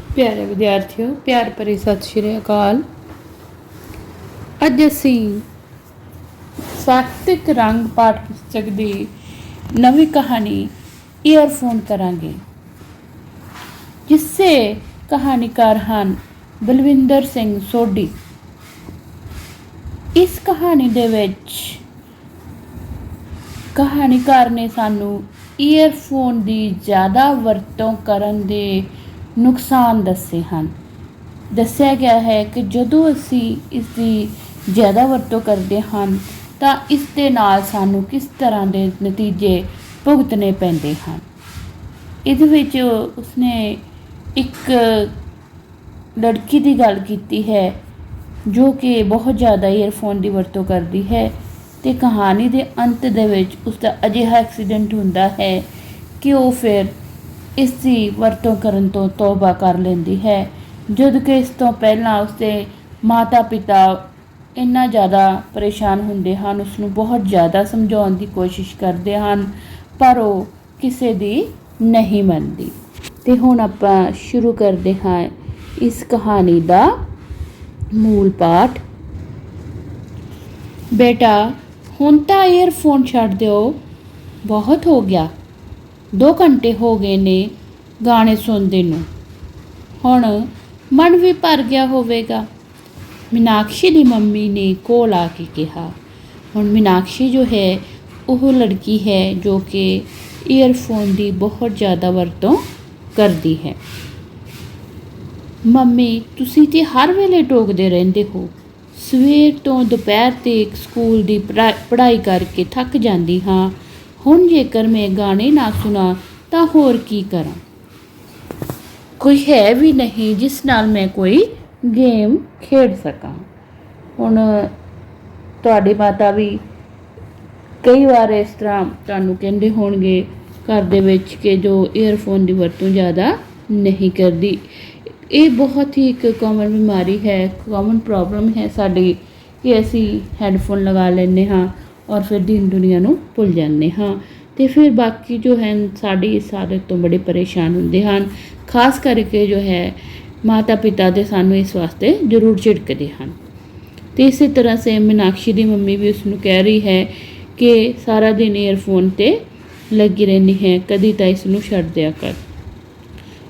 ਪਿਆਰੇ ਵਿਦਿਆਰਥੀਓ, ਪਿਆਰ ਭਰੀ ਸਤਿ ਸ਼੍ਰੀ ਅਕਾਲ। ਅੱਜ ਅਸੀਂ ਸਾਹਿਤਕ ਰੰਗ ਪਾਠ ਪੁਸਤਕ ਦੀ ਨਵੀਂ ਕਹਾਣੀ ਈਅਰਫੋਨ ਕਰਾਂਗੇ, ਜਿਸੇ ਕਹਾਣੀਕਾਰ ਹਨ ਬਲਵਿੰਦਰ ਸਿੰਘ ਸੋਢੀ। ਇਸ ਕਹਾਣੀ ਦੇ ਵਿੱਚ ਕਹਾਣੀਕਾਰ ਨੇ ਸਾਨੂੰ ਈਅਰਫੋਨ ਦੀ ਜ਼ਿਆਦਾ ਵਰਤੋਂ ਕਰਨ ਦੇ ਨੁਕਸਾਨ ਦੱਸੇ ਹਨ। ਦੱਸਿਆ ਗਿਆ ਹੈ ਕਿ ਜਦੋਂ ਅਸੀਂ ਇਸ ਦੀ ਜ਼ਿਆਦਾ ਵਰਤੋਂ ਕਰਦੇ ਹਨ ਤਾਂ ਇਸ ਦੇ ਨਾਲ ਸਾਨੂੰ ਕਿਸ ਤਰ੍ਹਾਂ ਦੇ ਨਤੀਜੇ ਭੁਗਤਣੇ ਪੈਂਦੇ ਹਨ। ਇਹਦੇ ਵਿੱਚ ਉਸਨੇ ਇੱਕ ਲੜਕੀ ਦੀ ਗੱਲ ਕੀਤੀ ਹੈ ਜੋ ਕਿ ਬਹੁਤ ਜ਼ਿਆਦਾ ਈਅਰਫੋਨ ਦੀ ਵਰਤੋਂ ਕਰਦੀ ਹੈ, ਅਤੇ ਕਹਾਣੀ ਦੇ ਅੰਤ ਦੇ ਵਿੱਚ ਉਸਦਾ ਅਜਿਹਾ ਐਕਸੀਡੈਂਟ ਹੁੰਦਾ ਹੈ ਕਿ ਉਹ ਫਿਰ ਇਸ ਦੀ ਵਰਤੋਂ ਕਰਨ ਤੋਂ ਤੌਬਾ ਕਰ ਲੈਂਦੀ ਹੈ, ਜਦੋਂ ਕਿ ਇਸ ਤੋਂ ਪਹਿਲਾਂ ਉਸਦੇ ਮਾਤਾ ਪਿਤਾ ਇੰਨਾ ਜ਼ਿਆਦਾ ਪਰੇਸ਼ਾਨ ਹੁੰਦੇ ਹਨ, ਉਸਨੂੰ ਬਹੁਤ ਜ਼ਿਆਦਾ ਸਮਝਾਉਣ ਦੀ ਕੋਸ਼ਿਸ਼ ਕਰਦੇ ਹਨ, ਪਰ ਉਹ ਕਿਸੇ ਦੀ ਨਹੀਂ ਮੰਨਦੀ। ਅਤੇ ਹੁਣ ਆਪਾਂ ਸ਼ੁਰੂ ਕਰਦੇ ਹਾਂ ਇਸ ਕਹਾਣੀ ਦਾ ਮੂਲ ਪਾਠ। ਬੇਟਾ, ਹੁਣ ਤਾਂ ਈਅਰਫੋਨ ਛੱਡ ਦਿਓ, ਬਹੁਤ ਹੋ ਗਿਆ। 2 ਘੰਟੇ ਹੋ ਗਏ ਨੇ ਗਾਣੇ ਸੁਣਦੇ ਨੂੰ, ਹੁਣ ਮਨ ਵੀ ਭਰ ਗਿਆ ਹੋਵੇਗਾ, ਮੀਨਾਕਸ਼ੀ ਦੀ ਮੰਮੀ ਨੇ ਕੋਲ ਆ ਕੇ ਕਿਹਾ। ਹੁਣ ਮੀਨਾਕਸ਼ੀ ਜੋ ਹੈ ਉਹ ਲੜਕੀ ਹੈ ਜੋ ਕਿ ਈਅਰਫੋਨ ਦੀ ਬਹੁਤ ਜ਼ਿਆਦਾ ਵਰਤੋਂ ਕਰਦੀ ਹੈ। ਮੰਮੀ, ਤੁਸੀਂ ਤਾਂ ਹਰ ਵੇਲੇ ਟੋਕਦੇ ਰਹਿੰਦੇ ਹੋ। ਸਵੇਰ ਤੋਂ ਦੁਪਹਿਰ ਤੱਕ ਸਕੂਲ ਦੀ ਪੜ੍ਹਾਈ ਕਰਕੇ ਥੱਕ ਜਾਂਦੀ ਹਾਂ। ਹੁਣ ਜੇਕਰ ਮੈਂ ਗਾਣੇ ਨਾ ਸੁਣਾ ਤਾਂ ਹੋਰ ਕੀ ਕਰਾਂ? ਕੋਈ ਹੈ ਵੀ ਨਹੀਂ ਜਿਸ ਨਾਲ ਮੈਂ ਕੋਈ ਗੇਮ ਖੇਡ ਸਕਾਂ। ਹੁਣ ਤੁਹਾਡੇ ਮਾਤਾ ਵੀ ਕਈ ਵਾਰ ਇਸ ਤਰ੍ਹਾਂ ਤੁਹਾਨੂੰ ਕਹਿੰਦੇ ਹੋਣਗੇ ਘਰ ਦੇ ਵਿੱਚ ਕਿ ਜੋ ਈਅਰਫੋਨ ਦੀ ਵਰਤੋਂ ਜ਼ਿਆਦਾ ਨਹੀਂ ਕਰਦੀ। ਇਹ ਬਹੁਤ ਹੀ ਇੱਕ ਕਾਮਨ ਬਿਮਾਰੀ ਹੈ, ਕਾਮਨ ਪ੍ਰੋਬਲਮ ਹੈ ਸਾਡੀ, ਕਿ ਅਸੀਂ ਹੈੱਡਫੋਨ ਲਗਾ ਲੈਂਦੇ ਹਾਂ ਔਰ ਫਿਰ ਦੀਨ ਦੁਨੀਆ ਨੂੰ ਭੁੱਲ ਜਾਂਦੇ ਹਾਂ, ਅਤੇ ਫਿਰ ਬਾਕੀ ਜੋ ਹੈ ਸਾਡੀ ਇਸ ਆਦਤ ਤੋਂ ਬੜੇ ਪਰੇਸ਼ਾਨ ਹੁੰਦੇ ਹਨ। ਖਾਸ ਕਰਕੇ ਜੋ ਹੈ ਮਾਤਾ ਪਿਤਾ ਦੇ ਸਾਨੂੰ ਇਸ ਵਾਸਤੇ ਜ਼ਰੂਰ ਝਿੜਕਦੇ ਹਨ। ਅਤੇ ਇਸੇ ਤਰ੍ਹਾਂ ਸੇਮ ਮੀਨਾਕਸ਼ੀ ਦੀ ਮੰਮੀ ਵੀ ਉਸਨੂੰ ਕਹਿ ਰਹੀ ਹੈ ਕਿ ਸਾਰਾ ਦਿਨ ਈਅਰਫੋਨ 'ਤੇ ਲੱਗੀ ਰਹਿੰਦੀ ਹੈ, ਕਦੀ ਤਾਂ ਇਸ ਨੂੰ ਛੱਡ ਦਿਆ ਕਰ।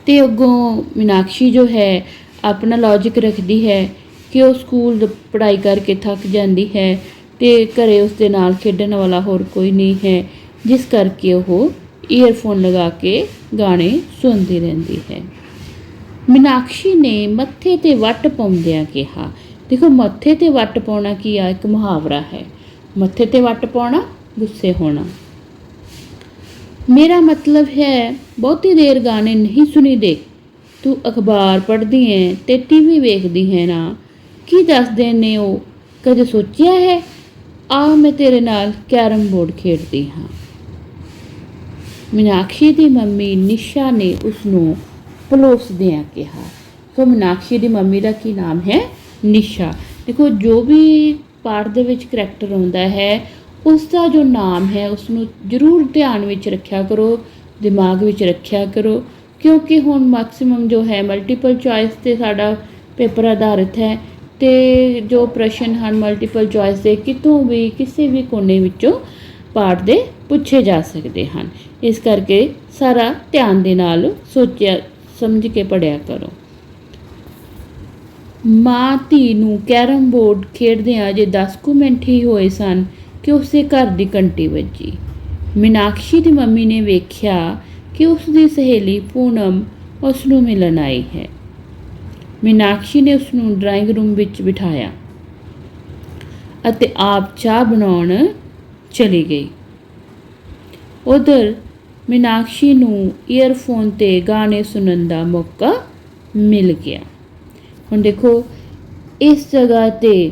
ਅਤੇ ਅੱਗੋਂ ਮੀਨਾਕਸ਼ੀ ਜੋ ਹੈ ਆਪਣਾ ਲੌਜਿਕ ਰੱਖਦੀ ਹੈ ਕਿ ਉਹ ਸਕੂਲ ਪੜ੍ਹਾਈ ਕਰਕੇ ਥੱਕ ਜਾਂਦੀ ਹੈ ਅਤੇ ਘਰ ਉਸ ਦੇ ਨਾਲ ਖੇਡਣ ਵਾਲਾ ਹੋਰ ਕੋਈ ਨਹੀਂ ਹੈ, ਜਿਸ ਕਰਕੇ ਉਹ ਈਅਰਫੋਨ ਲਗਾ ਕੇ ਗਾਣੇ ਸੁਣਦੀ ਰਹਿੰਦੀ ਹੈ। ਮੀਨਾਕਸ਼ੀ ਨੇ ਮੱਥੇ 'ਤੇ ਵੱਟ ਪਾਉਂਦਿਆਂ ਕਿਹਾ। ਦੇਖੋ, ਮੱਥੇ 'ਤੇ ਵੱਟ ਪਾਉਣਾ ਕੀ ਆ? ਇੱਕ ਮੁਹਾਵਰਾ ਹੈ। ਮੱਥੇ 'ਤੇ ਵੱਟ ਪਾਉਣਾ, ਗੁੱਸੇ ਹੋਣਾ। ਮੇਰਾ ਮਤਲਬ ਹੈ ਬਹੁਤੀ ਦੇਰ ਗਾਣੇ ਨਹੀਂ ਸੁਣੀਦੇ। ਤੂੰ ਅਖਬਾਰ ਪੜ੍ਹਦੀ ਹੈ ਅਤੇ TV ਵੇਖਦੀ ਹੈ ਨਾ, ਕੀ ਦੱਸਦੇ ਨੇ ਉਹ? ਕਦੇ ਸੋਚਿਆ ਹੈ? ਆ ਮੈਂ ਤੇਰੇ ਨਾਲ ਕੈਰਮ ਬੋਰਡ ਖੇਡਦੀ ਹਾਂ। ਮੀਨਾਕਸ਼ੀ ਦੀ ਮੰਮੀ ਨਿਸ਼ਾ ਨੇ ਉਸਨੂੰ ਪਲੋਸਦਿਆਂ ਕਿਹਾ। ਸੋ ਮੀਨਾਕਸ਼ੀ ਦੀ ਮੰਮੀ ਦਾ ਕੀ ਨਾਮ ਹੈ? ਨਿਸ਼ਾ। ਦੇਖੋ, ਜੋ ਵੀ ਪਾਠ ਦੇ ਵਿੱਚ ਕਰੈਕਟਰ ਆਉਂਦਾ ਹੈ ਉਸ ਦਾ ਜੋ ਨਾਮ ਹੈ ਉਸਨੂੰ ਜ਼ਰੂਰ ਧਿਆਨ ਵਿੱਚ ਰੱਖਿਆ ਕਰੋ, ਦਿਮਾਗ ਵਿੱਚ ਰੱਖਿਆ ਕਰੋ, ਕਿਉਂਕਿ ਹੁਣ ਮੈਕਸੀਮਮ ਜੋ ਹੈ ਮਲਟੀਪਲ ਚੋਇਸ 'ਤੇ ਸਾਡਾ ਪੇਪਰ ਆਧਾਰਿਤ ਹੈ, ਅਤੇ ਜੋ ਪ੍ਰਸ਼ਨ ਹਨ ਮਲਟੀਪਲ ਚੋਇਸ ਦੇ ਕਿਤੋਂ ਵੀ ਕਿਸੇ ਵੀ ਕੋਨੇ ਵਿੱਚੋਂ ਪਾਠ ਦੇ ਪੁੱਛੇ ਜਾ ਸਕਦੇ ਹਨ। ਇਸ ਕਰਕੇ ਸਾਰਾ ਧਿਆਨ ਦੇ ਨਾਲ ਸੋਚਿਆ ਸਮਝ ਕੇ ਪੜ੍ਹਿਆ ਕਰੋ। ਮਾਂ ਧੀ ਨੂੰ ਕੈਰਮ ਬੋਰਡ ਖੇਡਦਿਆਂ ਅਜੇ 10 ਕੁ ਮਿੰਟ ਹੀ ਹੋਏ ਸਨ ਕਿ ਉਸਦੇ ਘਰ ਦੀ ਘੰਟੀ ਵੱਜੀ। ਮੀਨਾਕਸ਼ੀ ਦੀ ਮੰਮੀ ਨੇ ਵੇਖਿਆ ਕਿ ਉਸ ਦੀ ਸਹੇਲੀ ਪੂਨਮ ਉਸ ਨੂੰ ਮਿਲਣ ਆਈ ਹੈ। ਮੀਨਾਕਸ਼ੀ ਨੇ ਉਸ ਨੂੰ ਡਰਾਇੰਗ ਰੂਮ ਵਿੱਚ ਬਿਠਾਇਆ ਅਤੇ ਆਪ ਚਾਹ ਬਣਾਉਣ ਚਲੀ ਗਈ। ਉਧਰ ਮੀਨਾਕਸ਼ੀ ਨੂੰ ਈਅਰਫੋਨ 'ਤੇ ਗਾਣੇ ਸੁਣਨ ਦਾ ਮੌਕਾ ਮਿਲ ਗਿਆ। ਹੁਣ ਦੇਖੋ, ਇਸ ਜਗ੍ਹਾ 'ਤੇ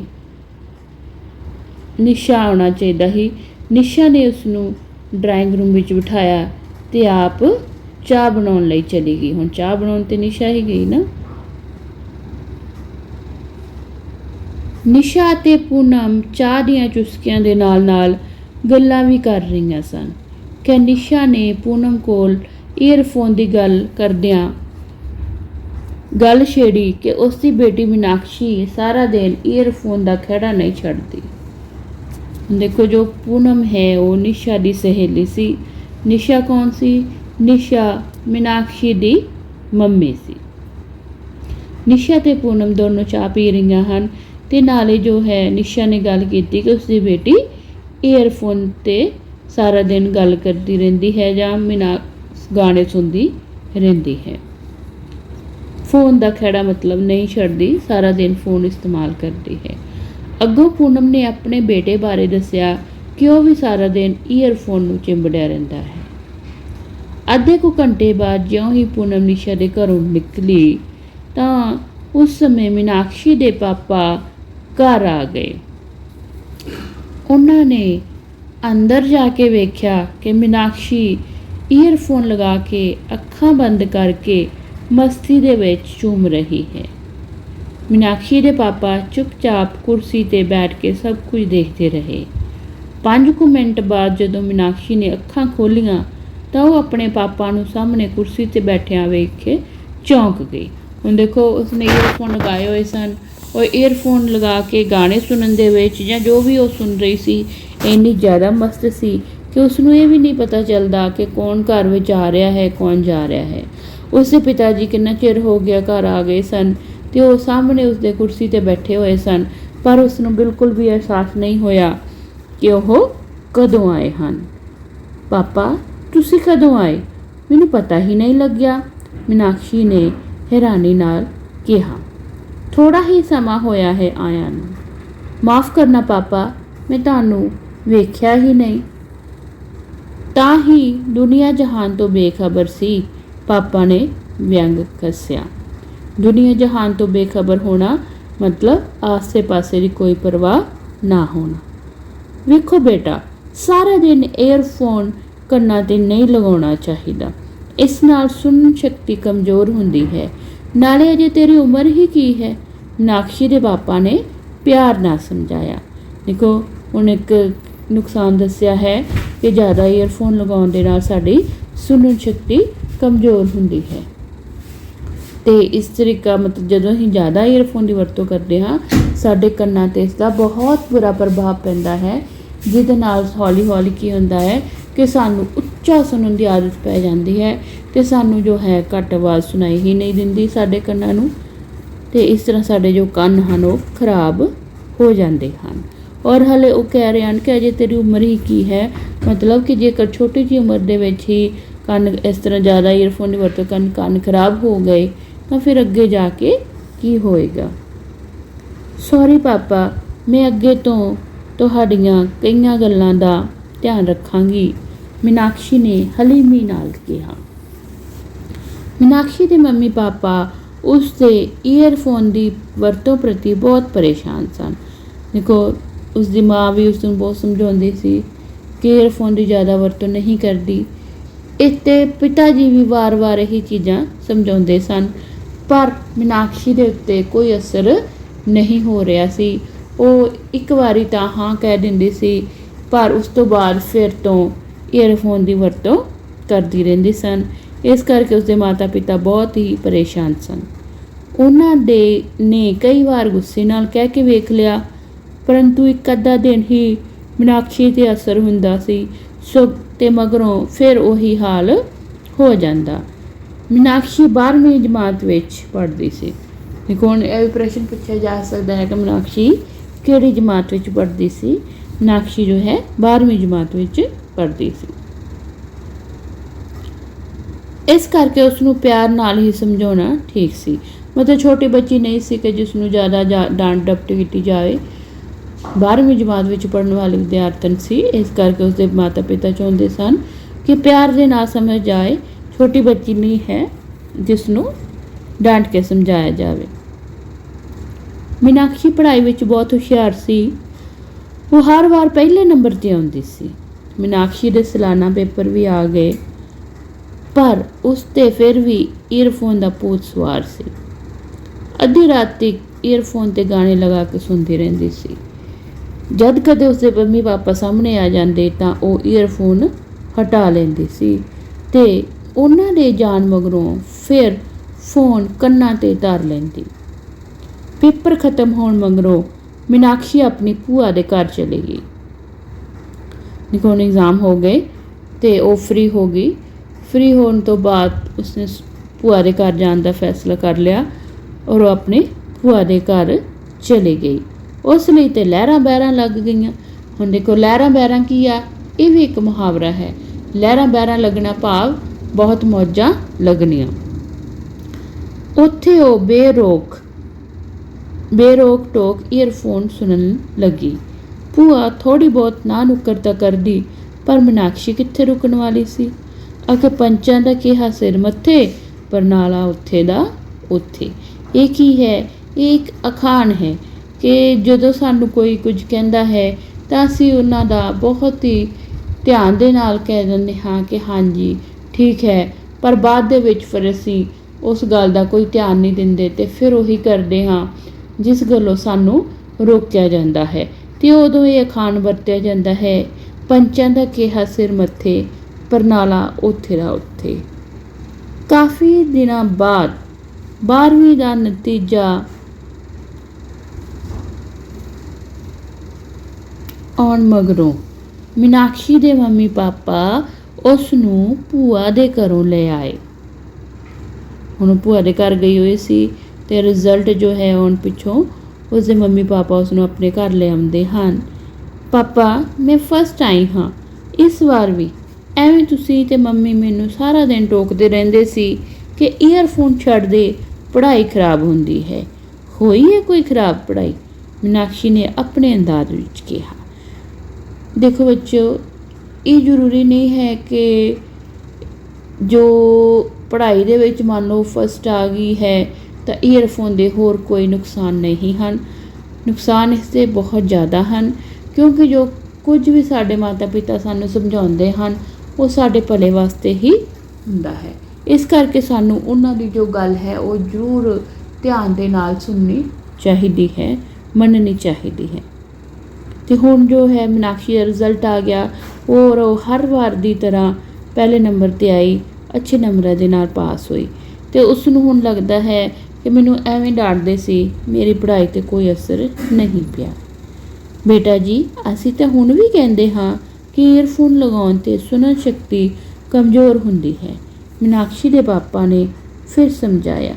ਨਿਸ਼ਾ ਆਉਣਾ ਚਾਹੀਦਾ ਸੀ। ਨਿਸ਼ਾ ਨੇ ਉਸ ਨੂੰ ਡਰਾਇੰਗ ਰੂਮ ਵਿੱਚ ਬਿਠਾਇਆ ਅਤੇ ਆਪ ਚਾਹ ਬਣਾਉਣ ਲਈ ਚਲੀ ਗਈ। ਹੁਣ ਚਾਹ ਬਣਾਉਣ 'ਤੇ ਨਿਸ਼ਾ ਹੀ ਗਈ ਨਾ। ਨਿਸ਼ਾ ਅਤੇ ਪੂਨਮ ਚਾਹ ਦੀਆਂ ਚੁਸਕੀਆਂ ਦੇ ਨਾਲ ਨਾਲ ਗੱਲਾਂ ਵੀ ਕਰ ਰਹੀਆਂ ਸਨ ਕਿ ਨਿਸ਼ਾ ਨੇ ਪੂਨਮ ਕੋਲ ਈਅਰਫੋਨ ਦੀ ਗੱਲ ਕਰਦਿਆਂ ਗੱਲ ਛੇੜੀ ਕਿ ਉਸ ਦੀ ਬੇਟੀ ਮੀਨਾਕਸ਼ੀ ਸਾਰਾ ਦਿਨ ਈਅਰਫੋਨ ਦਾ ਖਹਿੜਾ ਨਹੀਂ ਛੱਡਦੀ। ਦੇਖੋ, ਜੋ ਪੂਨਮ ਹੈ ਉਹ ਨਿਸ਼ਾ ਦੀ ਸਹੇਲੀ ਸੀ। ਨਿਸ਼ਾ ਕੌਣ ਸੀ? ਨਿਸ਼ਾ ਮੀਨਾਕਸ਼ੀ ਦੀ ਮੰਮੀ ਸੀ। ਨਿਸ਼ਾ ਤੇ ਪੂਨਮ ਦੋਨੋਂ ਚਾਹ ਪੀ ਰਹੀਆਂ ਹਨ ਤੇ ਨਾਲੇ ਜੋ ਹੈ ਨਿਸ਼ਾ ਨੇ ਗੱਲ ਕੀਤੀ ਕਿ ਉਸਦੀ ਬੇਟੀ ਈਅਰਫੋਨ ਤੇ ਸਾਰਾ ਦਿਨ ਗੱਲ ਕਰਦੀ ਰਹਿੰਦੀ ਹੈ ਜਾਂ ਗਾਣੇ ਸੁਣਦੀ ਰਹਿੰਦੀ ਹੈ। फ़ोन का खैड़ा मतलब नहीं छड्डदी, सारा दिन फ़ोन इस्तेमाल करती है। अगों पूनम ने अपने बेटे बारे दस्सिया कि वह भी सारा दिन ईयरफोन नूं चिंबड़िया रहिंदा है। अद्धे कुछ घंटे बाद ज्यों ही पूनम निशा के घरों निकली तो उस समय मीनाक्षी के पापा घर आ गए। उन्होंने अंदर जाके वेख्या कि मीनाक्षी ईयरफोन लगा के अखां बंद करके मस्ती दे विच झूम रही है। मीनाक्षी के पापा चुपचाप कुर्सी ते बैठ के सब कुछ देखते रहे। 5 मिनट बाद जदों मीनाक्षी ने अखां खोलियां तो वह अपने पापा नूं सामने कुर्सी ते बैठिया वेख के चौंक गई। हुण देखो, उसने ईयरफोन लगाए हुए सन और ईयरफोन लगा के गाने सुनन दे विच जां जो भी वो सुन रही सी इन्नी ज़्यादा मस्त सी कि उसनूं ये भी नहीं पता चलता कि कौन घर विच आ रहा है, कौन जा रहा है। उसके पिता जी कितना चिर हो गया घर आ गए सन तो वो सामने उसके कुर्सी ते बैठे हुए सन, पर उसनूं बिल्कुल भी एहसास नहीं होया कि वह कदों आए हैं। पापा तुसी कदों आए? मैनूं पता ही नहीं लग्या, मीनाक्षी ने हैरानी नाल कहा। थोड़ा ही समा होया है आया नूं। माफ़ करना पापा, मैं तुहानूं वेख्या ही नहीं। तां ही दुनिया जहान तो बेखबर सी, पापा ने व्यंग कस्या। दुनिया जहान तो बेखबर होना मतलब आसे पासे की कोई परवाह ना होना। वेखो बेटा, सारा दिन ईयरफोन कन्नां ते नहीं लगाउणा चाहिदा, इस नाल सुनन शक्ति कमज़ोर हुंदी है, नाले अजे तेरी उम्र ही की है, मीनाक्षी के पापा ने प्यार नाल समझाया। देखो, हुण एक नुकसान दस्सिया है कि ज़्यादा ईयरफोन लगाउण दे नाल साडी सुनन शक्ति कमज़ोर हुंदी है। तो इस तरीका मतलब जदों ही ज़्यादा ईयरफोन की वरतों करते हाँ साडे कन्नां ते इसका बहुत बुरा प्रभाव पैंदा है, जिहदे नाल हौली हौली की हुंदा है कि सानू उच्चा सुनन की आदत पै जाती है तो सानू जो है घट आवाज़ सुनाई ही नहीं दिंदी साडे कन्नां नूं, ते इस तरह साडे जो कन्न हैं वो खराब हो जाते हैं। और हले वो कह रहे हैं कि अजे तेरी उम्र ही की है, मतलब कि जेकर छोटी जी उम्र दे विच ही कन्न इस तरह ज़्यादा ईयरफोन की वरतों करन कन्न खराब हो गए तो फिर अगे जाके की होएगा। सॉरी पापा, मैं अगे तो तुहाड़ियां कईयां गल्लां दा ध्यान रखांगी, मीनाक्षी ने हलीमी नाल कहा। मीनाक्षी के मम्मी पापा उसके ईयरफोन की वरतों प्रति बहुत परेशान सन। देखो, उसकी माँ भी उसनूं बहुत समझाउंदी सी कि ईयरफोन की ज़्यादा वरतों नहीं करती। इत्ते पिता जी भी वार वार यही चीज़ां समझाउंदे सन, पर मीनाक्षी के उत्ते कोई असर नहीं हो रहा सी। वो एक बारी तो हाँ कह दिंदी सी, पर उस तो बाद फिर तो ईयरफोन की वरतों करती रहिंदी सन। इस करके उसके माता पिता बहुत ही परेशान सन। उन्होंने ने कई बार गुस्से नाल कह के वेख लिया, परंतु एक अद्धा दिन ही मीनाक्षी ते असर हुंदा सी, सो ते मगरों फिर वही हाल हो जाता। मीनाक्षी 12वीं जमात विच पढ़ती सी। देखो, हुण यह प्रश्न पूछा जा सकता है कि मीनाक्षी किहड़ी जमात विच पढ़ती सी। मीनाक्षी जो है 12वीं जमात विच पढ़ती सी। इस करके उसनूं प्यार नाल ही समझाउणा ठीक सी, मतलब छोटी बच्ची नहीं सी कि जिसनूं ज़्यादा डांट डपट की जाए। 12वीं जमात विच पढ़ने वाली विद्यार्थन सी, इस करके उसके माता पिता चाहुंदे सन कि प्यार दे नाल समझ जाए, छोटी बच्ची नहीं है जिसनूं डांट के समझाया जाए। मीनाक्षी पढ़ाई विच बहुत हुशियार सी, वो हर बार पहले नंबर ते आउंदी सी। मीनाक्षी दे सालाना पेपर भी आ गए, पर उसते फिर भी ईयरफोन का भूत सवार सी। अद्धी रात तक ईयरफोन ते गाने लगा के सुनती रहंदी सी। जद कदे उसके मम्मी पापा सामने आ जाते तो वो ईयरफोन हटा लेंदी सी ते उन्हां दे जान मगरों फिर फ़ोन ਕੰਨਾਂ 'ਤੇ ਧਰ ਲੈਂਦੀ। ਪੇਪਰ ख़त्म ਹੋਣ ਮਗਰੋਂ ਮੀਨਾਕਸ਼ੀ ਆਪਣੀ ਭੂਆ ਦੇ ਘਰ ਚਲੀ ਗਈ। ਹੁਣ एग्ज़ाम हो गए ਤੇ ਉਹ फ्री हो गई। फ्री होने तो बाद उसने ਭੂਆ ਦੇ ਘਰ ਜਾਣ ਦਾ फैसला कर लिया और ਉਹ ਆਪਣੇ ਭੂਆ ਦੇ ਘਰ ਚਲੀ ਗਈ। ਉਸ ਲਈ ਤੇ ਲਹਿਰਾਂ ਬਹਿਰਾਂ ਲੱਗ ਗਈਆਂ। ਹੁਣ ਦੇਖੋ ਲਹਿਰਾਂ ਬਹਿਰਾਂ ਕੀ ਆ, ਇਹ ਵੀ ਇੱਕ ਮੁਹਾਵਰਾ ਹੈ। ਲਹਿਰਾਂ ਬਹਿਰਾਂ ਲੱਗਣਾ ਭਾਵ ਬਹੁਤ ਮੌਜਾਂ ਲੱਗਣੀਆਂ। ਉੱਥੇ ਉਹ ਬੇਰੋਕ ਟੋਕ ਈਅਰਫੋਨ ਸੁਣਨ ਲੱਗੀ। ਭੂਆ ਥੋੜ੍ਹੀ ਬਹੁਤ ਨਾ ਨੁੱਕਰ ਤਾਂ ਕਰਦੀ, ਪਰ ਮੀਨਾਕਸ਼ੀ ਕਿੱਥੇ ਰੁਕਣ ਵਾਲੀ ਸੀ। ਆਖੇ ਪੰਚਾਂ ਦਾ ਕਿਹਾ ਸਿਰ ਮੱਥੇ, ਪਰ ਨਾਲਾ ਉੱਥੇ ਦਾ ਉੱਥੇ। ਇਹ ਕੀ ਹੈ? ਇਹ ਇੱਕ ਅਖਾਣ ਹੈ ਕਿ ਜਦੋਂ ਸਾਨੂੰ ਕੋਈ ਕੁਝ ਕਹਿੰਦਾ ਹੈ ਤਾਂ ਅਸੀਂ ਉਹਨਾਂ ਦਾ ਬਹੁਤ ਹੀ ਧਿਆਨ ਦੇ ਨਾਲ ਕਹਿ ਦਿੰਦੇ ਹਾਂ ਕਿ ਹਾਂਜੀ ਠੀਕ ਹੈ, ਪਰ ਬਾਅਦ ਦੇ ਵਿੱਚ ਫਿਰ ਅਸੀਂ ਉਸ ਗੱਲ ਦਾ ਕੋਈ ਧਿਆਨ ਨਹੀਂ ਦਿੰਦੇ ਅਤੇ ਫਿਰ ਉਹੀ ਕਰਦੇ ਹਾਂ ਜਿਸ ਗੱਲੋਂ ਸਾਨੂੰ ਰੋਕਿਆ ਜਾਂਦਾ ਹੈ। ਅਤੇ ਉਦੋਂ ਇਹ ਅਖਾਣ ਵਰਤਿਆ ਜਾਂਦਾ ਹੈ, ਪੰਚਾਂ ਦਾ ਕਿਹਾ ਸਿਰ ਮੱਥੇ, ਪਰ ਨਾਲਾ ਉੱਥੇ ਦਾ ਉੱਥੇ। ਕਾਫੀ ਦਿਨਾਂ ਬਾਅਦ 12ਵੀਂ ਦਾ ਨਤੀਜਾ ਆਉਣ ਮਗਰੋਂ ਮੀਨਾਕਸ਼ੀ ਦੇ ਮੰਮੀ ਪਾਪਾ ਉਸ ਨੂੰ ਭੂਆ ਦੇ ਘਰੋਂ ਲੈ ਆਏ। ਹੁਣ ਭੂਆ ਦੇ ਘਰ ਗਈ ਹੋਈ ਸੀ ਅਤੇ ਰਿਜ਼ਲਟ ਜੋ ਹੈ ਆਉਣ ਪਿੱਛੋਂ ਉਸਦੇ ਮੰਮੀ ਪਾਪਾ ਉਸ ਨੂੰ ਆਪਣੇ ਘਰ ਲੈ ਆਉਂਦੇ ਹਨ। ਪਾਪਾ ਮੈਂ ਫਸਟ ਆਈ ਹਾਂ ਇਸ ਵਾਰ ਵੀ। ਐਵੇਂ ਤੁਸੀਂ ਅਤੇ ਮੰਮੀ ਮੈਨੂੰ ਸਾਰਾ ਦਿਨ ਟੋਕਦੇ ਰਹਿੰਦੇ ਸੀ ਕਿ ਈਅਰਫੋਨ ਛੱਡ ਦੇ, ਪੜ੍ਹਾਈ ਖਰਾਬ ਹੁੰਦੀ ਹੈ। ਹੋਈ ਹੈ ਕੋਈ ਖਰਾਬ ਪੜ੍ਹਾਈ? ਮੀਨਾਕਸ਼ੀ ਨੇ ਆਪਣੇ ਅੰਦਾਜ਼ ਵਿੱਚ ਕਿਹਾ। ਦੇਖੋ ਬੱਚੋ, ਇਹ ਜ਼ਰੂਰੀ ਨਹੀਂ ਹੈ ਕਿ ਜੋ ਪੜ੍ਹਾਈ ਦੇ ਵਿੱਚ ਮੰਨ ਲਓ ਫਸਟ ਆ ਗਈ ਹੈ ਤਾਂ ਈਅਰਫੋਨ ਦੇ ਹੋਰ ਕੋਈ ਨੁਕਸਾਨ ਨਹੀਂ ਹਨ। ਨੁਕਸਾਨ ਇਸਦੇ ਬਹੁਤ ਜ਼ਿਆਦਾ ਹਨ, ਕਿਉਂਕਿ ਜੋ ਕੁਝ ਵੀ ਸਾਡੇ ਮਾਤਾ ਪਿਤਾ ਸਾਨੂੰ ਸਮਝਾਉਂਦੇ ਹਨ ਉਹ ਸਾਡੇ ਭਲੇ ਵਾਸਤੇ ਹੀ ਹੁੰਦਾ ਹੈ। ਇਸ ਕਰਕੇ ਸਾਨੂੰ ਉਹਨਾਂ ਦੀ ਜੋ ਗੱਲ ਹੈ ਉਹ ਜ਼ਰੂਰ ਧਿਆਨ ਦੇ ਨਾਲ ਸੁਣਨੀ ਚਾਹੀਦੀ ਹੈ, ਮੰਨਣੀ ਚਾਹੀਦੀ ਹੈ। ਅਤੇ ਹੁਣ ਜੋ ਹੈ ਮੀਨਾਕਸ਼ੀ ਦਾ ਰਿਜ਼ਲਟ ਆ ਗਿਆ ਔਰ ਉਹ ਹਰ ਵਾਰ ਦੀ ਤਰ੍ਹਾਂ ਪਹਿਲੇ ਨੰਬਰ 'ਤੇ ਆਈ, ਅੱਛੇ ਨੰਬਰਾਂ ਦੇ ਨਾਲ ਪਾਸ ਹੋਈ। ਅਤੇ ਉਸ ਨੂੰ ਹੁਣ ਲੱਗਦਾ ਹੈ ਕਿ ਮੈਨੂੰ ਐਵੇਂ ਡਾਂਟਦੇ ਸੀ, ਮੇਰੀ ਪੜ੍ਹਾਈ 'ਤੇ ਕੋਈ ਅਸਰ ਨਹੀਂ ਪਿਆ। ਬੇਟਾ ਜੀ, ਅਸੀਂ ਤਾਂ ਹੁਣ ਵੀ ਕਹਿੰਦੇ ਹਾਂ ਕਿ ਈਅਰਫੋਨ ਲਗਾਉਣ 'ਤੇ ਸੁਣਨ ਸ਼ਕਤੀ ਕਮਜ਼ੋਰ ਹੁੰਦੀ ਹੈ। ਮੀਨਾਕਸ਼ੀ ਦੇ ਪਾਪਾ ਨੇ ਫਿਰ ਸਮਝਾਇਆ।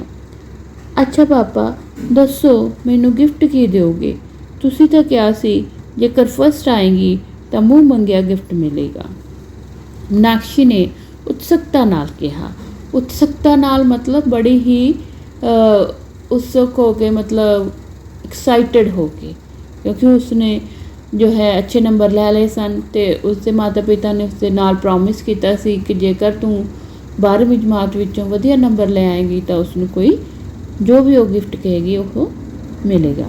ਅੱਛਾ ਪਾਪਾ ਦੱਸੋ, ਮੈਨੂੰ ਗਿਫਟ ਕੀ ਦਿਓਗੇ? ਤੁਸੀਂ ਤਾਂ ਕਿਹਾ ਸੀ ਜੇਕਰ ਫਸਟ ਆਏਗੀ ਤਾਂ ਮੂੰਹ ਮੰਗਿਆ ਗਿਫਟ ਮਿਲੇਗਾ। ਮੀਨਾਕਸ਼ੀ ਨੇ ਉਤਸੁਕਤਾ ਨਾਲ ਕਿਹਾ। ਉਤਸੁਕਤਾ ਨਾਲ ਮਤਲਬ ਬੜੀ ਹੀ ਉਤਸੁਕ ਹੋ ਕੇ, ਮਤਲਬ ਐਕਸਾਈਟਡ ਹੋ ਕੇ, ਕਿਉਂਕਿ ਉਸਨੇ ਜੋ ਹੈ ਅੱਛੇ ਨੰਬਰ ਲੈ ਲਏ ਸਨ ਅਤੇ ਉਸਦੇ ਮਾਤਾ ਪਿਤਾ ਨੇ ਉਸਦੇ ਨਾਲ ਪ੍ਰੋਮਿਸ ਕੀਤਾ ਸੀ ਕਿ ਜੇਕਰ ਤੂੰ 12ਵੀਂ ਜਮਾਤ ਵਿੱਚੋਂ ਵਧੀਆ ਨੰਬਰ ਲੈ ਆਏਗੀ ਤਾਂ ਉਸਨੂੰ ਕੋਈ ਜੋ ਵੀ ਉਹ ਗਿਫਟ ਕਹੇਗੀ ਉਹ ਮਿਲੇਗਾ,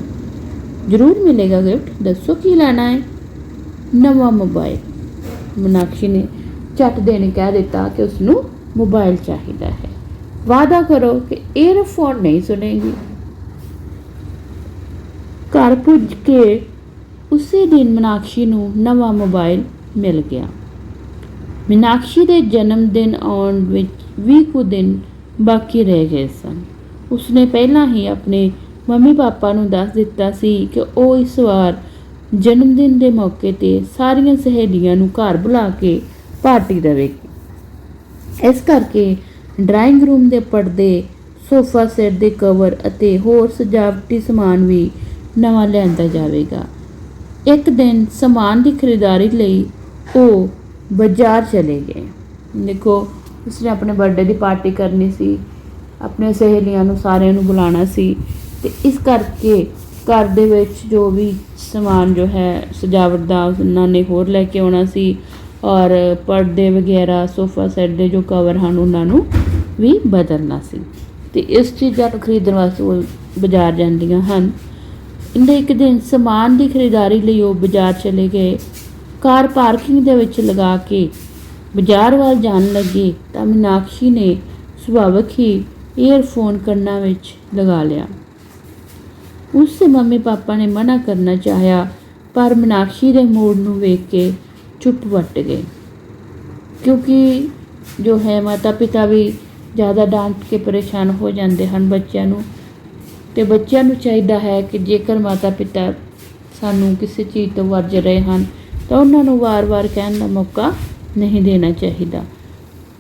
ਜ਼ਰੂਰ ਮਿਲੇਗਾ ਗਿਫਟ। ਦੱਸੋ ਕੀ ਲੈਣਾ ਹੈ? ਨਵਾਂ ਮੋਬਾਈਲ। ਮੀਨਾਕਸ਼ੀ ਨੇ ਝੱਟ ਦੇਣੇ ਕਹਿ ਦਿੱਤਾ ਕਿ ਉਸਨੂੰ ਮੋਬਾਈਲ ਚਾਹੀਦਾ ਹੈ। ਵਾਅਦਾ ਕਰੋ ਕਿ ਈਅਰਫੋਨ ਨਹੀਂ ਸੁਣੇਗੀ। ਘਰ ਪੁੱਜ ਕੇ ਉਸੇ ਦਿਨ ਮੀਨਾਕਸ਼ੀ ਨੂੰ ਨਵਾਂ ਮੋਬਾਈਲ ਮਿਲ ਗਿਆ। ਮੀਨਾਕਸ਼ੀ ਦੇ ਜਨਮ ਦਿਨ ਆਉਣ ਵਿੱਚ 20 ਕੁ ਦਿਨ ਬਾਕੀ ਰਹਿ ਗਏ ਸਨ। ਉਸਨੇ ਪਹਿਲਾਂ ਹੀ ਆਪਣੇ ਮੰਮੀ ਪਾਪਾ ਨੂੰ ਦੱਸ ਦਿੱਤਾ ਸੀ ਕਿ ਉਹ ਇਸ ਵਾਰ ਜਨਮ ਦਿਨ ਦੇ ਮੌਕੇ 'ਤੇ ਸਾਰੀਆਂ ਸਹੇਲੀਆਂ ਨੂੰ ਘਰ ਬੁਲਾ ਕੇ ਪਾਰਟੀ ਦੇਵੇਗੀ। ਇਸ ਕਰਕੇ ਡਰਾਇੰਗ ਰੂਮ ਦੇ ਪਰਦੇ, ਸੋਫਾ ਸੈੱਟ ਦੇ ਕਵਰ ਅਤੇ ਹੋਰ ਸਜਾਵਟੀ ਸਮਾਨ ਵੀ ਨਵਾਂ ਲਿਆਂਦਾ ਜਾਵੇਗਾ। ਇੱਕ ਦਿਨ ਸਮਾਨ ਦੀ ਖਰੀਦਦਾਰੀ ਲਈ ਉਹ ਬਾਜ਼ਾਰ ਚਲੇ ਗਏ। ਦੇਖੋ, ਉਸਨੇ ਆਪਣੇ ਬਰਥਡੇ ਦੀ ਪਾਰਟੀ ਕਰਨੀ ਸੀ, ਆਪਣੇ ਸਹੇਲੀਆਂ ਨੂੰ ਸਾਰਿਆਂ ਨੂੰ ਬੁਲਾਉਣਾ ਸੀ ਅਤੇ ਇਸ ਕਰਕੇ ਘਰ ਦੇ ਵਿੱਚ ਜੋ ਵੀ ਸਮਾਨ ਜੋ ਹੈ ਸਜਾਵਟ ਦਾ ਉਹਨਾਂ ਨੇ ਹੋਰ ਲੈ ਕੇ ਆਉਣਾ ਸੀ ਔਰ ਪਰਦੇ ਵਗੈਰਾ, ਸੋਫਾ ਸੈੱਟ ਦੇ ਜੋ ਕਵਰ ਹਨ ਉਹਨਾਂ ਨੂੰ ਵੀ ਬਦਲਣਾ ਸੀ ਅਤੇ ਇਸ ਚੀਜ਼ਾਂ ਨੂੰ ਖਰੀਦਣ ਵਾਸਤੇ ਉਹ ਬਾਜ਼ਾਰ ਜਾਂਦੀਆਂ ਹਨ। ਇਹਦੇ ਇੱਕ ਦਿਨ ਸਮਾਨ ਦੀ ਖਰੀਦਦਾਰੀ ਲਈ ਉਹ ਬਾਜ਼ਾਰ ਚਲੇ ਗਏ। ਕਾਰ ਪਾਰਕਿੰਗ ਦੇ ਵਿੱਚ ਲਗਾ ਕੇ ਬਾਜ਼ਾਰ ਵੱਲ ਜਾਣ ਲੱਗੇ ਤਾਂ ਮੀਨਾਕਸ਼ੀ ਨੇ ਸੁਭਾਵਿਕ ਹੀ ਈਅਰਫੋਨ ਕੰਨਾਂ ਵਿੱਚ ਲਗਾ ਲਿਆ। ਉਸਦੇ ਮੰਮੀ ਪਾਪਾ ਨੇ ਮਨਾ ਕਰਨਾ ਚਾਹਿਆ, ਪਰ ਮੀਨਾਕਸ਼ੀ ਦੇ ਮੂਡ ਨੂੰ ਵੇਖ ਕੇ ਚੁੱਪ ਵੱਟ ਗਏ, ਕਿਉਂਕਿ ਜੋ ਹੈ ਮਾਤਾ ਪਿਤਾ ਵੀ ज़्यादा डांट के परेशान हो जाते हैं बच्चों ਨੂੰ। ਤੇ ਬੱਚਿਆਂ ਨੂੰ ਚਾਹੀਦਾ ਹੈ ਕਿ ਜੇਕਰ ਮਾਤਾ ਪਿਤਾ ਸਾਨੂੰ ਕਿਸੇ ਚੀਜ਼ ਤੋਂ ਵਰਜ ਰਹੇ ਹਨ ਤਾਂ ਉਹਨਾਂ ਨੂੰ ਵਾਰ-ਵਾਰ ਕਹਿਣ ਦਾ ਮੌਕਾ ਨਹੀਂ ਦੇਣਾ ਚਾਹੀਦਾ।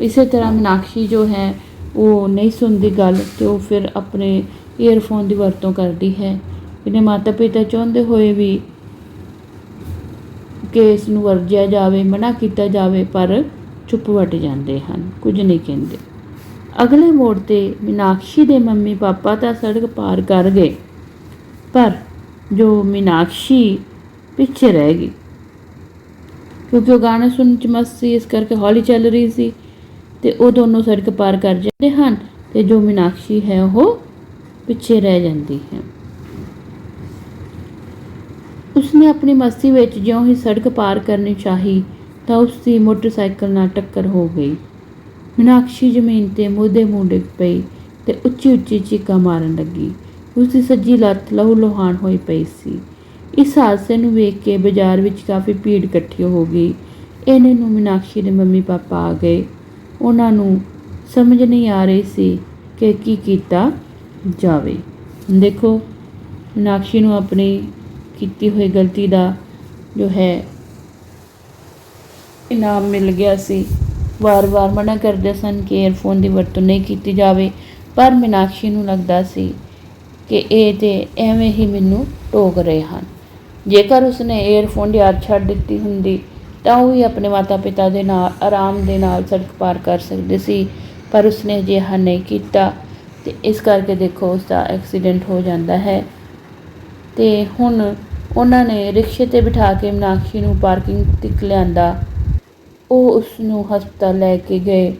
ਇਸੇ ਤਰ੍ਹਾਂ ਮੀਨਾਕਸ਼ੀ ਜੋ ਹੈ ਉਹ ਨਹੀਂ ਸੁਣਦੀ ਗੱਲ ਤੇ ਉਹ ਫਿਰ ਆਪਣੇ ਈਅਰਫੋਨ ਦੀ ਵਰਤੋਂ ਕਰਦੀ ਹੈ। ਇਹਨੇ ਮਾਤਾ ਪਿਤਾ ਚਾਹੁੰਦੇ ਹੋਏ ਵੀ ਕਿ ਇਸ ਨੂੰ ਵਰਜਿਆ ਜਾਵੇ, ਮਨਾ ਕੀਤਾ ਜਾਵੇ, ਪਰ ਚੁੱਪ ਵੱਟ ਜਾਂਦੇ ਹਨ, ਕੁਝ ਨਹੀਂ ਕਹਿੰਦੇ। ਅਗਲੇ ਮੋੜ 'ਤੇ ਮੀਨਾਕਸ਼ੀ ਦੇ ਮੰਮੀ ਪਾਪਾ ਤਾਂ ਸੜਕ ਪਾਰ ਕਰ ਗਏ, ਪਰ ਜੋ ਮੀਨਾਕਸ਼ੀ ਪਿੱਛੇ ਰਹਿ ਗਈ ਕਿਉਂਕਿ ਉਹ ਗਾਣਾ ਸੁਣਨ 'ਚ ਮਸਤ ਸੀ, ਇਸ ਕਰਕੇ ਹੌਲੀ ਚੱਲ ਰਹੀ ਸੀ ਅਤੇ ਉਹ ਦੋਨੋਂ ਸੜਕ ਪਾਰ ਕਰ ਜਾਂਦੇ ਹਨ ਅਤੇ ਜੋ ਮੀਨਾਕਸ਼ੀ ਹੈ ਉਹ ਪਿੱਛੇ ਰਹਿ ਜਾਂਦੀ ਹੈ। ਉਸਨੇ ਆਪਣੀ ਮਸਤੀ ਵਿੱਚ ਜਿਉਂ ਹੀ ਸੜਕ ਪਾਰ ਕਰਨੀ ਚਾਹੀ ਤਾਂ ਉਸਦੀ ਮੋਟਰਸਾਈਕਲ ਨਾਲ ਟੱਕਰ ਹੋ ਗਈ। ਮੀਨਾਕਸ਼ੀ ਜ਼ਮੀਨ 'ਤੇ ਮੂਧੇ ਮੂੰਹ ਡਿੱਗ ਪਈ ਅਤੇ ਉੱਚੀ ਉੱਚੀ ਚੀਕਾਂ ਮਾਰਨ ਲੱਗੀ। ਉਸਦੀ ਸੱਜੀ ਲੱਤ ਲਹੂ ਲੁਹਾਨ ਹੋਈ ਪਈ ਸੀ। ਇਸ ਹਾਦਸੇ ਨੂੰ ਵੇਖ ਕੇ ਬਾਜ਼ਾਰ ਵਿੱਚ ਕਾਫੀ ਭੀੜ ਇਕੱਠੀ ਹੋ ਗਈ। ਇੰਨੇ ਨੂੰ ਮੀਨਾਕਸ਼ੀ ਦੇ ਮੰਮੀ ਪਾਪਾ ਆ ਗਏ। ਉਹਨਾਂ ਨੂੰ ਸਮਝ ਨਹੀਂ ਆ ਰਹੀ ਸੀ ਕਿ ਕੀ ਕੀਤਾ ਜਾਵੇ। ਦੇਖੋ ਮੀਨਾਕਸ਼ੀ ਨੂੰ ਆਪਣੀ ਕੀਤੀ ਹੋਈ ਗਲਤੀ ਦਾ ਜੋ ਹੈ ਇਨਾਮ ਮਿਲ ਗਿਆ ਸੀ। ਵਾਰ-ਵਾਰ ਮਨਾ ਕਰਦੇ ਸਨ ਕਿ ਏਅਰਫੋਨ ਦੀ ਵਰਤੋਂ ਨਹੀਂ ਕੀਤੀ ਜਾਵੇ, ਪਰ ਮੀਨਾਕਸ਼ੀ ਨੂੰ ਲੱਗਦਾ ਸੀ ਕਿ ਇਹ ਤਾਂ ਐਵੇਂ ਹੀ ਮੈਨੂੰ ਟੋਕ ਰਹੇ ਹਨ। ਜੇਕਰ ਉਸਨੇ ਏਅਰਫੋਨ ਦੀ ਆਦਤ ਛੱਡ ਦਿੱਤੀ ਹੁੰਦੀ ਤਾਂ ਉਹ ਵੀ ਆਪਣੇ ਮਾਤਾ ਪਿਤਾ ਦੇ ਨਾਲ ਆਰਾਮ ਦੇ ਨਾਲ ਸੜਕ ਪਾਰ ਕਰ ਸਕਦੇ ਸੀ, ਪਰ ਉਸਨੇ ਅਜਿਹਾ ਨਹੀਂ ਕੀਤਾ ਅਤੇ ਇਸ ਕਰਕੇ ਦੇਖੋ ਉਸਦਾ ਐਕਸੀਡੈਂਟ ਹੋ ਜਾਂਦਾ ਹੈ। ਅਤੇ ਹੁਣ ਉਹਨਾਂ ਨੇ ਰਿਕਸ਼ੇ 'ਤੇ ਬਿਠਾ ਕੇ ਮੀਨਾਕਸ਼ੀ ਨੂੰ ਪਾਰਕਿੰਗ ਤੱਕ ਲਿਆਂਦਾ। ਉਹ ਉਸ ਨੂੰ ਹਸਪਤਾਲ ਲੈ ਕੇ ਗਏ।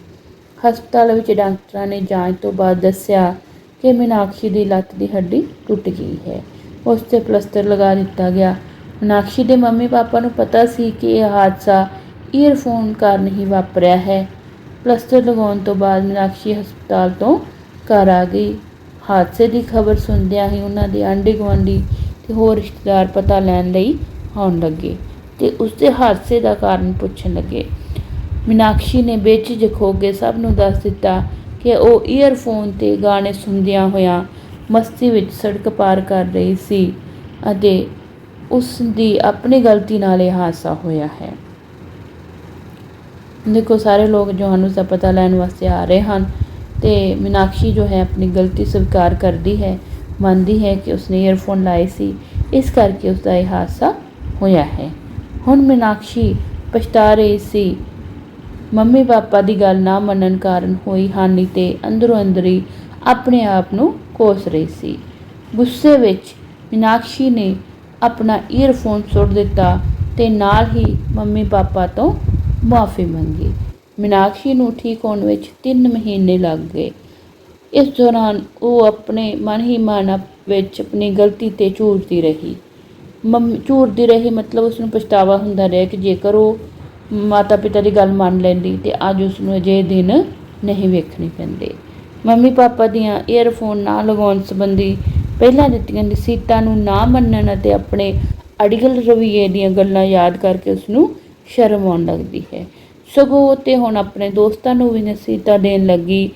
ਹਸਪਤਾਲ ਵਿੱਚ ਡਾਕਟਰਾਂ ਨੇ ਜਾਂਚ ਤੋਂ ਬਾਅਦ ਦੱਸਿਆ ਕਿ ਮੀਨਾਕਸ਼ੀ ਦੀ ਲੱਤ ਦੀ ਹੱਡੀ ਟੁੱਟ ਗਈ ਹੈ। ਉਸ 'ਤੇ ਪਲਸਤਰ ਲਗਾ ਦਿੱਤਾ ਗਿਆ। ਮੀਨਾਕਸ਼ੀ ਦੇ ਮੰਮੀ ਪਾਪਾ ਨੂੰ ਪਤਾ ਸੀ ਕਿ ਇਹ ਹਾਦਸਾ ਈਅਰਫੋਨ ਕਾਰਨ ਹੀ ਵਾਪਰਿਆ ਹੈ। ਪਲਸਤਰ ਲਗਾਉਣ ਤੋਂ ਬਾਅਦ ਮੀਨਾਕਸ਼ੀ ਹਸਪਤਾਲ ਤੋਂ ਘਰ ਆ ਗਈ। ਹਾਦਸੇ ਦੀ ਖਬਰ ਸੁਣਦਿਆਂ ਹੀ ਉਹਨਾਂ ਦੇ ਆਂਢੀ ਗੁਆਂਢੀ ਅਤੇ ਹੋਰ ਰਿਸ਼ਤੇਦਾਰ ਪਤਾ ਲੈਣ ਲਈ ਆਉਣ ਲੱਗੇ ਅਤੇ ਉਸਦੇ ਹਾਦਸੇ ਦਾ ਕਾਰਨ ਪੁੱਛਣ ਲੱਗੇ। ਮੀਨਾਕਸ਼ੀ ਨੇ ਬੇਝਿਜਕ ਹੋ ਕੇ ਸਭ ਨੂੰ ਦੱਸ ਦਿੱਤਾ ਕਿ ਉਹ ਈਅਰਫੋਨ 'ਤੇ ਗਾਣੇ ਸੁਣਦਿਆਂ ਹੋਇਆਂ ਮਸਤੀ ਵਿੱਚ ਸੜਕ ਪਾਰ ਕਰ ਰਹੀ ਸੀ ਅਤੇ ਉਸ ਦੀ ਆਪਣੀ ਗਲਤੀ ਨਾਲ ਇਹ ਹਾਦਸਾ ਹੋਇਆ ਹੈ। ਦੇਖੋ ਸਾਰੇ ਲੋਕ ਜੋ ਹਨ ਉਸਦਾ ਪਤਾ ਲੈਣ ਵਾਸਤੇ ਆ ਰਹੇ ਹਨ ਅਤੇ ਮੀਨਾਕਸ਼ੀ ਜੋ ਹੈ ਆਪਣੀ ਗਲਤੀ ਸਵੀਕਾਰ ਕਰਦੀ ਹੈ, ਮੰਨਦੀ ਹੈ ਕਿ ਉਸਨੇ ਈਅਰਫੋਨ ਲਾਏ ਸੀ, ਇਸ ਕਰਕੇ ਉਸਦਾ ਇਹ ਹਾਦਸਾ ਹੋਇਆ ਹੈ। ਹੁਣ ਮੀਨਾਕਸ਼ੀ ਪਛਤਾ ਰਹੀ ਸੀ। ਮੰਮੀ ਪਾਪਾ ਦੀ ਗੱਲ ਨਾ ਮੰਨਣ ਕਾਰਨ ਹੋਈ ਹਾਨੀ 'ਤੇ ਅੰਦਰੋਂ ਅੰਦਰ ਹੀ ਆਪਣੇ ਆਪ ਨੂੰ ਕੋਸ ਰਹੀ ਸੀ। ਗੁੱਸੇ ਵਿੱਚ ਮੀਨਾਕਸ਼ੀ ਨੇ ਆਪਣਾ ਈਅਰਫੋਨ ਸੁੱਟ ਦਿੱਤਾ ਅਤੇ ਨਾਲ ਹੀ ਮੰਮੀ ਪਾਪਾ ਤੋਂ ਮੁਆਫੀ ਮੰਗੀ। ਮੀਨਾਕਸ਼ੀ ਨੂੰ ਠੀਕ ਹੋਣ ਵਿੱਚ 3 ਮਹੀਨੇ ਲੱਗ ਗਏ। ਇਸ ਦੌਰਾਨ ਉਹ ਆਪਣੇ ਮਨ ਹੀ ਮਨ ਵਿੱਚ ਆਪਣੀ ਗਲਤੀ 'ਤੇ ਝੂਰਦੀ ਰਹੀ। ਝੂਰਦੀ ਰਹੀ ਮਤਲਬ ਉਸਨੂੰ ਪਛਤਾਵਾ ਹੁੰਦਾ ਰਿਹਾ ਕਿ ਜੇਕਰ ਉਹ ਮਾਤਾ ਪਿਤਾ ਦੀ ਗੱਲ ਮੰਨ ਲੈਂਦੀ ਅਤੇ ਅੱਜ ਉਸਨੂੰ ਅਜਿਹੇ ਦਿਨ ਨਹੀਂ ਵੇਖਣੇ ਪੈਂਦੇ। ਮੰਮੀ ਪਾਪਾ ਦੀਆਂ ਈਅਰਫੋਨ ਨਾ ਲਗਾਉਣ ਸੰਬੰਧੀ ਪਹਿਲਾਂ ਦਿੱਤੀਆਂ ਨਸੀਹਤਾਂ ਨੂੰ ਨਾ ਮੰਨਣ ਅਤੇ ਆਪਣੇ ਅੜੀਅਲ ਰਵੱਈਏ ਦੀਆਂ ਗੱਲਾਂ ਯਾਦ ਕਰਕੇ ਉਸਨੂੰ ਸ਼ਰਮ ਆਉਣ ਲੱਗਦੀ ਹੈ। ਸਗੋਂ ਅਤੇ ਹੁਣ ਆਪਣੇ ਦੋਸਤਾਂ ਨੂੰ ਵੀ ਨਸੀਹਤਾਂ ਦੇਣ ਲੱਗੀ।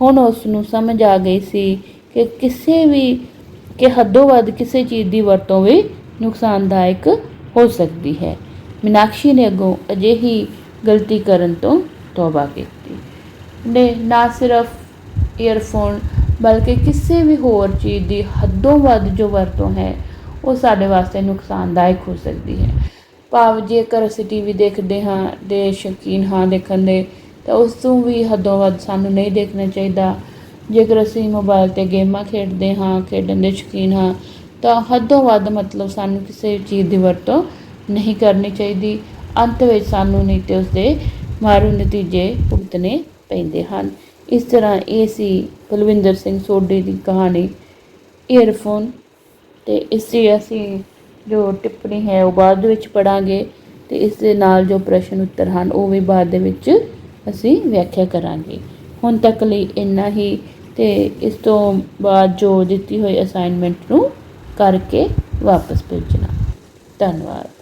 ਹੁਣ ਉਸ ਨੂੰ ਸਮਝ ਆ ਗਈ ਸੀ ਕਿ ਹੱਦੋਂ ਵੱਧ ਕਿਸੇ ਚੀਜ਼ ਦੀ ਵਰਤੋਂ ਵੀ ਨੁਕਸਾਨਦਾਇਕ ਹੋ ਸਕਦੀ ਹੈ। ਮੀਨਾਕਸ਼ੀ ਨੇ ਅੱਗੋਂ ਅਜਿਹੀ ਗਲਤੀ ਕਰਨ ਤੋਂ ਤੌਬਾ ਕੀਤੀ ਨੇ ਨਾ ਸਿਰਫ ਈਅਰਫੋਨ ਬਲਕਿ ਕਿਸੇ ਵੀ ਹੋਰ ਚੀਜ਼ ਦੀ ਹੱਦੋਂ ਵੱਧ ਜੋ ਵਰਤੋਂ ਹੈ ਉਹ ਸਾਡੇ ਵਾਸਤੇ ਨੁਕਸਾਨਦਾਇਕ ਹੋ ਸਕਦੀ ਹੈ। ਭਾਵ ਜੇਕਰ ਅਸੀਂ TV ਦੇਖਦੇ ਹਾਂ ਦੇ ਸ਼ੌਕੀਨ ਹਾਂ ਦੇਖਣ ਦੇ ਤਾਂ ਉਸ ਤੋਂ ਵੀ ਹੱਦੋਂ ਵੱਧ ਸਾਨੂੰ ਨਹੀਂ ਦੇਖਣਾ ਚਾਹੀਦਾ। ਜੇਕਰ ਅਸੀਂ ਮੋਬਾਇਲ 'ਤੇ ਗੇਮਾਂ ਖੇਡਦੇ ਹਾਂ, ਖੇਡਣ ਦੇ ਸ਼ੌਕੀਨ ਹਾਂ ਤਾਂ ਹੱਦੋਂ ਵੱਧ ਮਤਲਬ ਸਾਨੂੰ ਕਿਸੇ ਚੀਜ਼ ਦੀ ਵਰਤੋਂ ਨਹੀਂ ਕਰਨੀ ਚਾਹੀਦੀ। ਅੰਤ ਵਿੱਚ ਸਾਨੂੰ ਨਹੀਂ ਤੇ ਉਸਦੇ ਮਾਰੂ ਨਤੀਜੇ ਭੁਗਤਣੇ ਪੈਂਦੇ ਹਨ। ਇਸ ਤਰ੍ਹਾਂ ਇਹ ਸੀ ਬਲਵਿੰਦਰ ਸਿੰਘ ਸੋਢੀ ਦੀ ਕਹਾਣੀ ਈਅਰਫੋਨ ਅਤੇ ਇਸ ਦੀ ਅਸੀਂ ਜੋ ਟਿੱਪਣੀ ਹੈ ਉਹ ਬਾਅਦ ਵਿੱਚ ਪੜ੍ਹਾਂਗੇ ਅਤੇ ਇਸ ਦੇ ਨਾਲ ਜੋ ਪ੍ਰਸ਼ਨ ਉੱਤਰ ਹਨ ਉਹ ਵੀ ਬਾਅਦ ਦੇ ਵਿੱਚ ਅਸੀਂ ਵਿਆਖਿਆ ਕਰਾਂਗੇ। ਹੁਣ ਤੱਕ ਲਈ ਇੰਨਾ ਹੀ ਅਤੇ ਇਸ ਤੋਂ ਬਾਅਦ ਜੋ ਦਿੱਤੀ ਹੋਈ ਅਸਾਈਨਮੈਂਟ ਨੂੰ ਕਰਕੇ ਵਾਪਸ ਭੇਜਣਾ। ਧੰਨਵਾਦ।